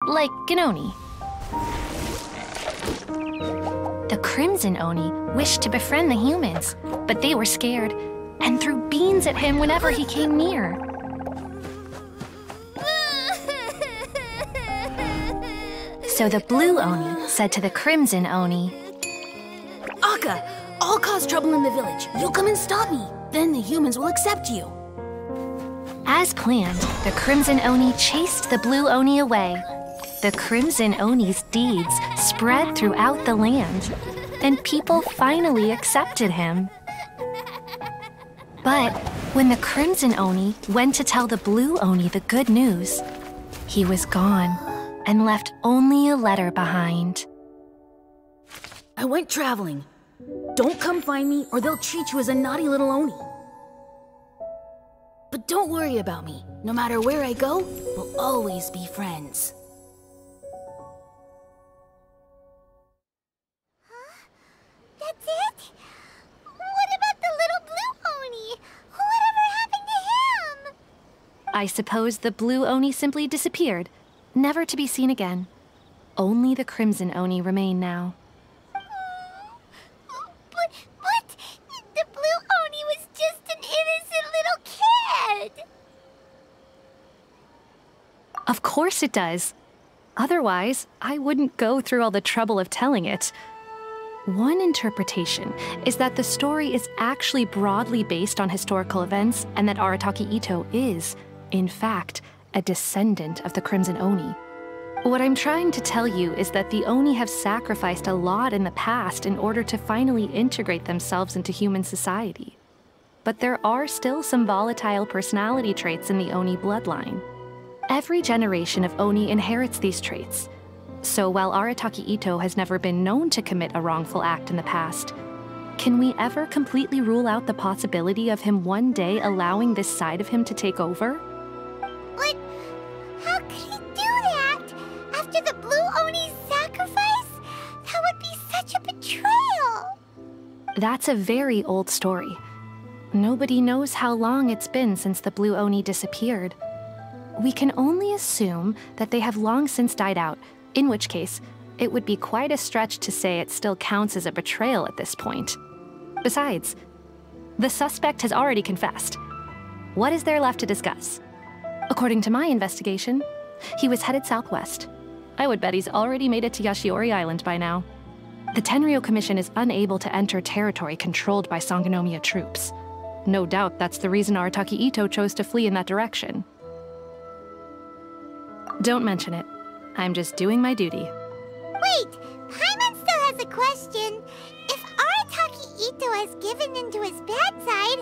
like an Oni. The Crimson Oni wished to befriend the humans, but they were scared and threw beans at him whenever he came near. So the Blue Oni said to the Crimson Oni, Akka, I'll cause trouble in the village. You come and stop me. Then the humans will accept you. As planned, the Crimson Oni chased the Blue Oni away. The Crimson Oni's deeds spread throughout the land, and people finally accepted him. But when the Crimson Oni went to tell the Blue Oni the good news, he was gone and left only a letter behind. I went traveling. Don't come find me or they'll treat you as a naughty little Oni. But don't worry about me. No matter where I go, we'll always be friends. That's it? What about the little Blue Oni? Whatever happened to him? I suppose the Blue Oni simply disappeared, never to be seen again. Only the Crimson Oni remain now. But the Blue Oni was just an innocent little kid. Of course it does. Otherwise, I wouldn't go through all the trouble of telling it. One interpretation is that the story is actually broadly based on historical events and that荒瀧Ito is, in fact, a descendant of the Crimson Oni. What I'm trying to tell you is that the Oni have sacrificed a lot in the past in order to finally integrate themselves into human society. But there are still some volatile personality traits in the Oni bloodline. Every generation of Oni inherits these traits. So while荒瀧Ito has never been known to commit a wrongful act in the past, can we ever completely rule out the possibility of him one day allowing this side of him to take over? But how could he do that? After the Blue Oni's sacrifice? That would be such a betrayal. That's a very old story. Nobody knows how long it's been since the Blue Oni disappeared. We can only assume that they have long since died out, in which case, it would be quite a stretch to say it still counts as a betrayal at this point. Besides, the suspect has already confessed. What is there left to discuss? According to my investigation, he was headed southwest. I would bet he's already made it to Yashiori Island by now. The Tenryo Commission is unable to enter territory controlled by Sangonomiya troops. No doubt that's the reason荒瀧Ito chose to flee in that direction. Don't mention it. I'm just doing my duty. Wait, Paimon still has a question. If荒瀧Ito has given in to his bad side,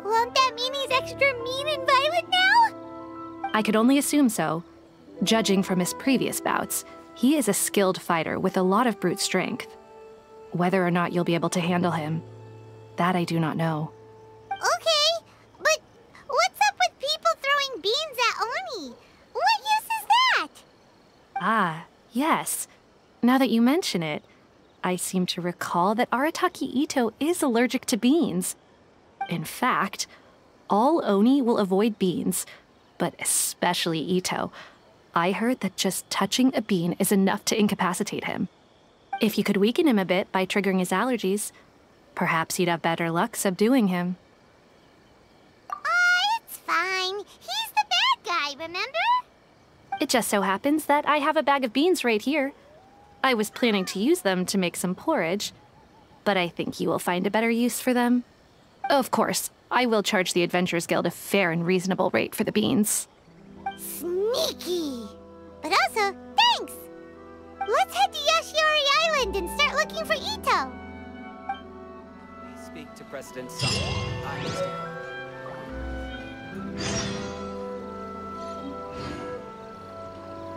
won't that mean he's extra mean and violent now? I could only assume so. Judging from his previous bouts, he is a skilled fighter with a lot of brute strength. Whether or not you'll be able to handle him, that I do not know. Okay, but what's up with people throwing beans at Oni? What use is that? Ah, yes. Now that you mention it, I seem to recall that荒瀧Ito is allergic to beans. In fact, all Oni will avoid beans, but especially Ito. I heard that just touching a bean is enough to incapacitate him. If you could weaken him a bit by triggering his allergies, perhaps you'd have better luck subduing him. It's fine. He's the bad guy, remember? It just so happens that I have a bag of beans right here. I was planning to use them to make some porridge, but I think you will find a better use for them. Of course, I will charge the Adventurers Guild a fair and reasonable rate for the beans. Sneaky! But also, thanks! Let's head to Yashiori Island and start looking for Ito! Speak to President Sung. I understand.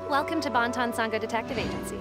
Welcome to Bonton Sango Detective Agency.